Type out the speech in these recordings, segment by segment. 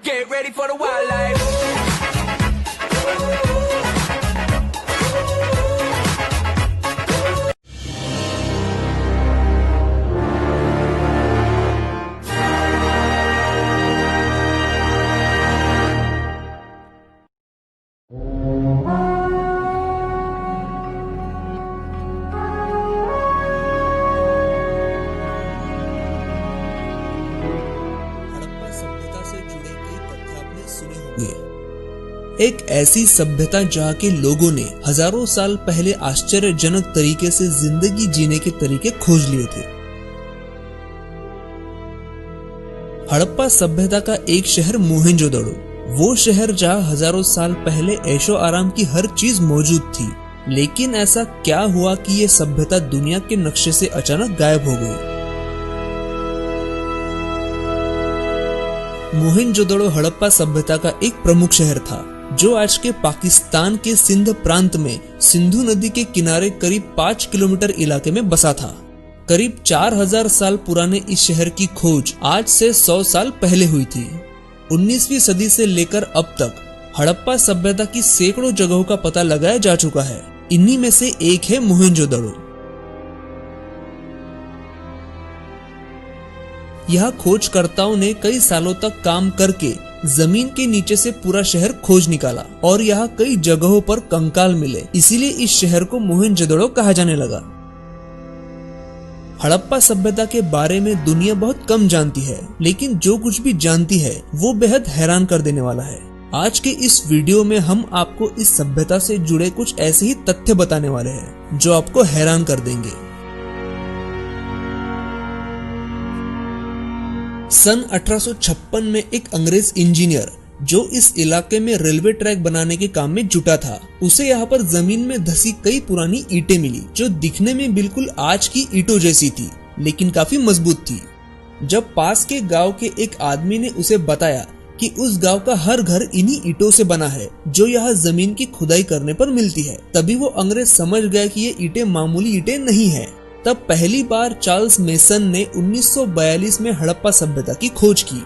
Get ready for the wildlife. एक ऐसी सभ्यता जहाँ के लोगों ने हजारों साल पहले आश्चर्यजनक तरीके से जिंदगी जीने के तरीके खोज लिए थे। हड़प्पा सभ्यता का एक शहर मोहेंजोदड़ो, वो शहर जहाँ हजारों साल पहले ऐशो आराम की हर चीज मौजूद थी। लेकिन ऐसा क्या हुआ कि ये सभ्यता दुनिया के नक्शे से अचानक गायब हो गई? मोहेंजोदड़ो हड़प्पा सभ्यता का एक प्रमुख शहर था, जो आज के पाकिस्तान के सिंध प्रांत में सिंधु नदी के किनारे करीब 5 किलोमीटर इलाके में बसा था। करीब 4000 साल पुराने इस शहर की खोज आज से 100 साल पहले हुई थी। 19वीं सदी से लेकर अब तक हड़प्पा सभ्यता की सैकड़ों जगहों का पता लगाया जा चुका है। इन्हीं में से एक है मोहेंजोदड़ो। यहाँ खोजकर्ताओं ने कई सालों तक काम करके जमीन के नीचे से पूरा शहर खोज निकाला और यहाँ कई जगहों पर कंकाल मिले। इसीलिए इस शहर को मोहेंजोदड़ो कहा जाने लगा। हड़प्पा सभ्यता के बारे में दुनिया बहुत कम जानती है, लेकिन जो कुछ भी जानती है वो बेहद हैरान कर देने वाला है। आज के इस वीडियो में हम आपको इस सभ्यता से जुड़े कुछ ऐसे ही तथ्य बताने वाले हैं जो आपको हैरान कर देंगे। सन 1856 में एक अंग्रेज इंजीनियर जो इस इलाके में रेलवे ट्रैक बनाने के काम में जुटा था, उसे यहाँ पर जमीन में धसी कई पुरानी ईंटें मिली जो दिखने में बिल्कुल आज की ईंटों जैसी थी, लेकिन काफी मजबूत थी। जब पास के गांव के एक आदमी ने उसे बताया कि उस गांव का हर घर इन्हीं ईंटों से बना है जो यहाँ जमीन की खुदाई करने पर मिलती है, तभी वो अंग्रेज समझ गया कि ये ईंटें मामूली ईंटें नहीं है। तब पहली बार चार्ल्स मेसन ने 1942 में हड़प्पा सभ्यता की खोज की।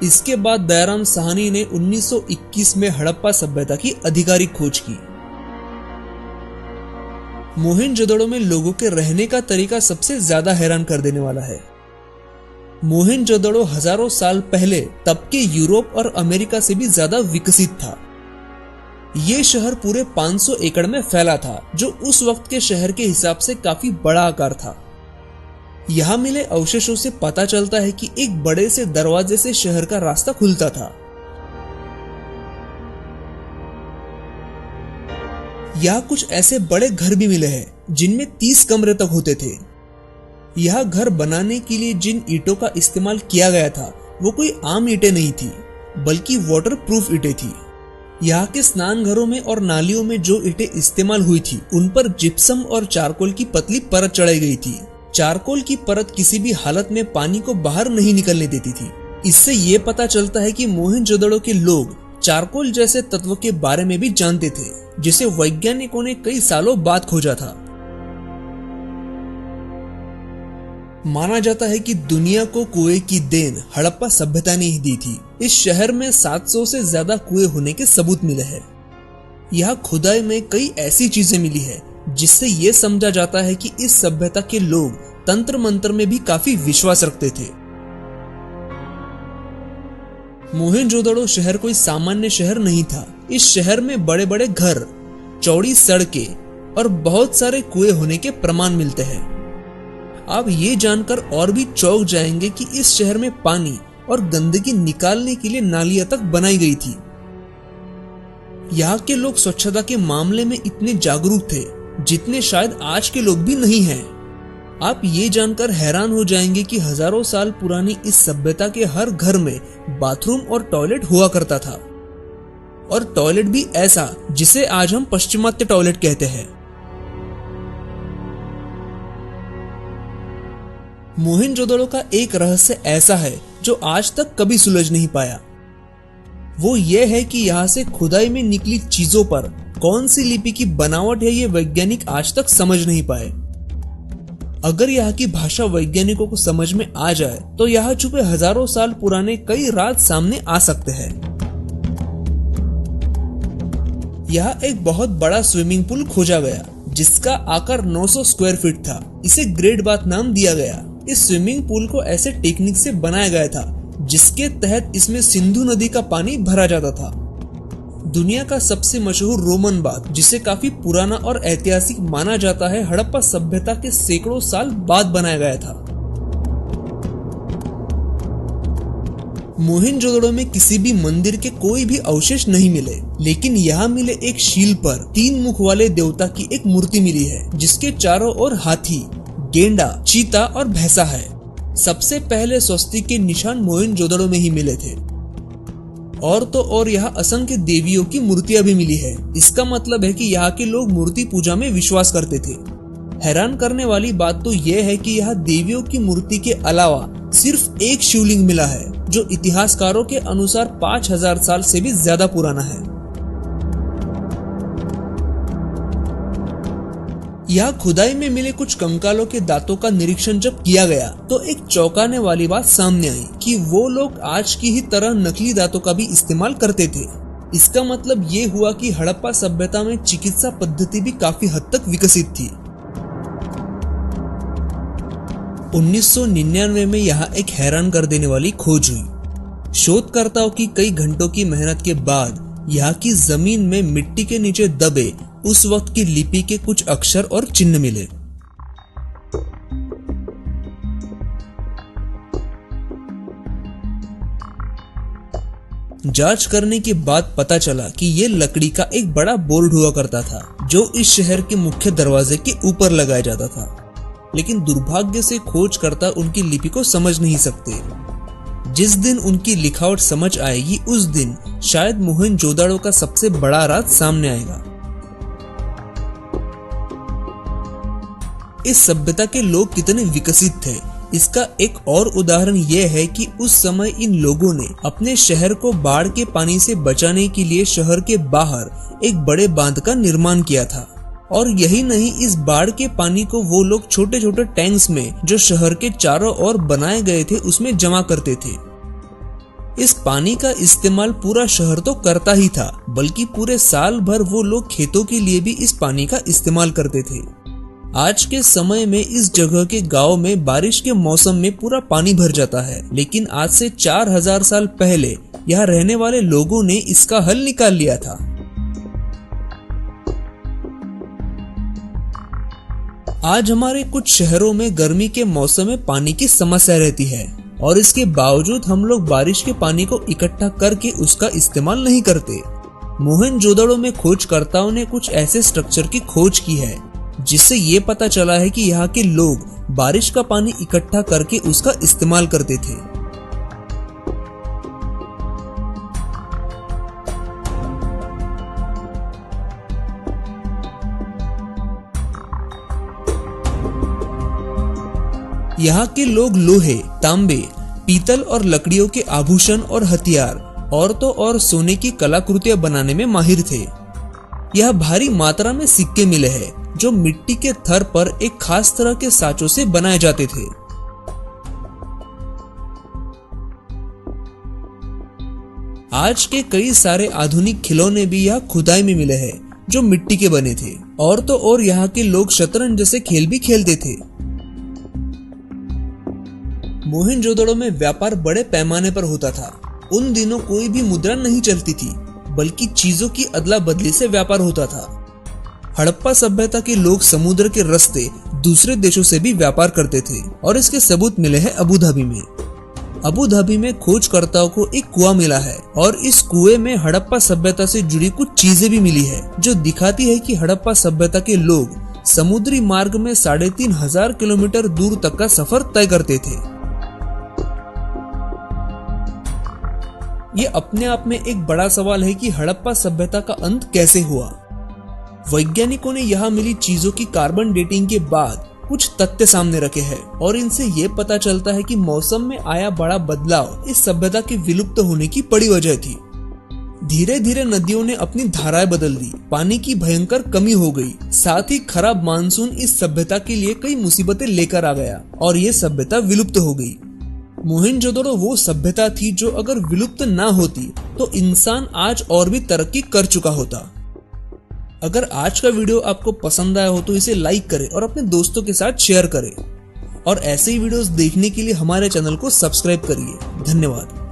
इसके बाद दयाराम साहनी ने 1921 में हड़प्पा सभ्यता की आधिकारिक खोज की। मोहेंजोदड़ो में लोगों के रहने का तरीका सबसे ज्यादा हैरान कर देने वाला है। मोहेंजोदड़ो हजारों साल पहले तब के यूरोप और अमेरिका से भी ज्यादा विकसित था। ये शहर पूरे 500 एकड़ में फैला था, जो उस वक्त के शहर के हिसाब से काफी बड़ा आकार था। यहाँ मिले अवशेषों से पता चलता है कि एक बड़े से दरवाजे से शहर का रास्ता खुलता था। यहाँ कुछ ऐसे बड़े घर भी मिले हैं जिनमें 30 कमरे तक होते थे। यह घर बनाने के लिए जिन ईंटों का इस्तेमाल किया गया था वो कोई आम ईंटें नहीं थी, बल्कि वाटर प्रूफ ईंटें थी। यहाँ के स्नान घरों में और नालियों में जो ईंटें इस्तेमाल हुई थी उन पर जिप्सम और चारकोल की पतली परत चढ़ाई गई थी। चारकोल की परत किसी भी हालत में पानी को बाहर नहीं निकलने देती थी। इससे ये पता चलता है कि मोहेंजोदड़ो के लोग चारकोल जैसे तत्व के बारे में भी जानते थे, जिसे वैज्ञानिकों ने कई सालों बाद खोजा था। माना जाता है कि दुनिया को कुएं की देन हड़प्पा सभ्यता ने ही दी थी। इस शहर में 700 से ज्यादा कुएं होने के सबूत मिले हैं। यहाँ खुदाई में कई ऐसी चीजें मिली है जिससे ये समझा जाता है कि इस सभ्यता के लोग तंत्र मंत्र में भी काफी विश्वास रखते थे। मोहेंजोदड़ो शहर कोई सामान्य शहर नहीं था। इस शहर में बड़े बड़े घर, चौड़ी सड़कें और बहुत सारे कुएं होने के प्रमाण मिलते हैं। आप ये जानकर और भी चौंक जाएंगे कि इस शहर में पानी और गंदगी निकालने के लिए नालियां तक बनाई गई थी। यहाँ के लोग स्वच्छता के मामले में इतने जागरूक थे जितने शायद आज के लोग भी नहीं हैं। आप ये जानकर हैरान हो जाएंगे कि हजारों साल पुरानी इस सभ्यता के हर घर में बाथरूम और टॉयलेट हुआ करता था, और टॉयलेट भी ऐसा जिसे आज हम पश्चिमात्य टॉयलेट कहते हैं। मोहेंजोदड़ो का एक रहस्य ऐसा है जो आज तक कभी सुलझ नहीं पाया। वो ये है कि यहाँ से खुदाई में निकली चीजों पर कौन सी लिपि की बनावट है, ये वैज्ञानिक आज तक समझ नहीं पाए। अगर यहाँ की भाषा वैज्ञानिकों को समझ में आ जाए तो यहाँ छुपे हजारों साल पुराने कई राज सामने आ सकते हैं। यहाँ एक बहुत बड़ा स्विमिंग पूल खोजा गया जिसका आकार 900 स्क्वायर फीट था। इसे ग्रेट बाथ नाम दिया गया। इस स्विमिंग पूल को ऐसे टेक्निक से बनाया गया था जिसके तहत इसमें सिंधु नदी का पानी भरा जाता था। दुनिया का सबसे मशहूर रोमन बाथ, जिसे काफी पुराना और ऐतिहासिक माना जाता है, हड़प्पा सभ्यता के सैकड़ों साल बाद बनाया गया था। मोहनजोदड़ो में किसी भी मंदिर के कोई भी अवशेष नहीं मिले, लेकिन यहाँ मिले एक शील पर 3 मुख वाले देवता की एक मूर्ति मिली है जिसके चारों ओर हाथी, गेंडा, चीता और भैंसा है। सबसे पहले स्वस्तिक के निशान मोहनजोदड़ो में ही मिले थे। और तो और यहाँ असंख्य देवियों की मूर्तियां भी मिली है। इसका मतलब है कि यहाँ के लोग मूर्ति पूजा में विश्वास करते थे। हैरान करने वाली बात तो यह है कि यहाँ देवियों की मूर्ति के अलावा सिर्फ एक शिवलिंग मिला है जो इतिहासकारों के अनुसार 5000 साल से भी ज्यादा पुराना है। यहाँ खुदाई में मिले कुछ कंकालों के दांतों का निरीक्षण जब किया गया तो एक चौंकाने वाली बात सामने आई कि वो लोग आज की ही तरह नकली दांतों का भी इस्तेमाल करते थे। इसका मतलब ये हुआ कि हड़प्पा सभ्यता में चिकित्सा पद्धति भी काफी हद तक विकसित थी। 1999 में यहाँ एक हैरान कर देने वाली खोज हुई। शोधकर्ताओं की कई घंटों की मेहनत के बाद यहाँ की जमीन में मिट्टी के नीचे दबे उस वक्त की लिपि के कुछ अक्षर और चिन्ह मिले। जांच करने के बाद पता चला कि ये लकड़ी का एक बड़ा बोर्ड हुआ करता था जो इस शहर के मुख्य दरवाजे के ऊपर लगाया जाता था, लेकिन दुर्भाग्य से खोजकर्ता उनकी लिपि को समझ नहीं सकते। जिस दिन उनकी लिखावट समझ आएगी उस दिन शायद मोहनजोदड़ो का सबसे बड़ा राज सामने आएगा। इस सभ्यता के लोग कितने विकसित थे, इसका एक और उदाहरण यह है कि उस समय इन लोगों ने अपने शहर को बाढ़ के पानी से बचाने के लिए शहर के बाहर एक बड़े बांध का निर्माण किया था। और यही नहीं, इस बाढ़ के पानी को वो लोग छोटे छोटे टैंक्स में जो शहर के चारों ओर बनाए गए थे उसमें जमा करते थे। इस पानी का इस्तेमाल पूरा शहर तो करता ही था, बल्कि पूरे साल भर वो लोग खेतों के लिए भी इस पानी का इस्तेमाल करते थे। आज के समय में इस जगह के गांव में बारिश के मौसम में पूरा पानी भर जाता है, लेकिन आज से 4000 साल पहले यहाँ रहने वाले लोगों ने इसका हल निकाल लिया था। आज हमारे कुछ शहरों में गर्मी के मौसम में पानी की समस्या रहती है और इसके बावजूद हम लोग बारिश के पानी को इकट्ठा करके उसका इस्तेमाल नहीं करते। मोहनजोदड़ो में खोजकर्ताओं ने कुछ ऐसे स्ट्रक्चर की खोज की है जिससे ये पता चला है कि यहाँ के लोग बारिश का पानी इकट्ठा करके उसका इस्तेमाल करते थे। यहाँ के लोग लोहे, तांबे, पीतल और लकड़ियों के आभूषण और हथियार और तो और सोने की कलाकृतियां बनाने में माहिर थे। यह भारी मात्रा में सिक्के मिले हैं जो मिट्टी के थर पर एक खास तरह के साँचों से बनाए जाते थे। आज के कई सारे आधुनिक खिलौने भी यहाँ खुदाई में मिले हैं जो मिट्टी के बने थे। और तो और यहाँ के लोग शतरंज जैसे खेल भी खेलते थे। मोहनजोदड़ो में व्यापार बड़े पैमाने पर होता था। उन दिनों कोई भी मुद्रा नहीं चलती थी, बल्कि चीजों की अदला बदली से व्यापार होता था। हड़प्पा सभ्यता के लोग समुद्र के रास्ते दूसरे देशों से भी व्यापार करते थे और इसके सबूत मिले हैं अबू धाबी में। अबू धाबी में खोजकर्ताओं को एक कुआं मिला है और इस कुएं में हड़प्पा सभ्यता से जुड़ी कुछ चीजें भी मिली है जो दिखाती है कि हड़प्पा सभ्यता के लोग समुद्री मार्ग में 3500 किलोमीटर दूर तक का सफर तय करते थे। ये अपने आप में एक बड़ा सवाल है कि हड़प्पा सभ्यता का अंत कैसे हुआ। वैज्ञानिकों ने यहाँ मिली चीजों की कार्बन डेटिंग के बाद कुछ तथ्य सामने रखे हैं और इनसे ये पता चलता है कि मौसम में आया बड़ा बदलाव इस सभ्यता के विलुप्त होने की बड़ी वजह थी। धीरे धीरे नदियों ने अपनी धाराएं बदल दी, पानी की भयंकर कमी हो गई। साथ ही खराब मानसून इस सभ्यता के लिए कई मुसीबतें लेकर आ गया और ये सभ्यता विलुप्त हो गई। मोहनजोदड़ो वो सभ्यता थी जो अगर विलुप्त ना होती तो इंसान आज और भी तरक्की कर चुका होता। अगर आज का वीडियो आपको पसंद आया हो तो इसे लाइक करें और अपने दोस्तों के साथ शेयर करें और ऐसे ही वीडियोस देखने के लिए हमारे चैनल को सब्सक्राइब करिए। धन्यवाद।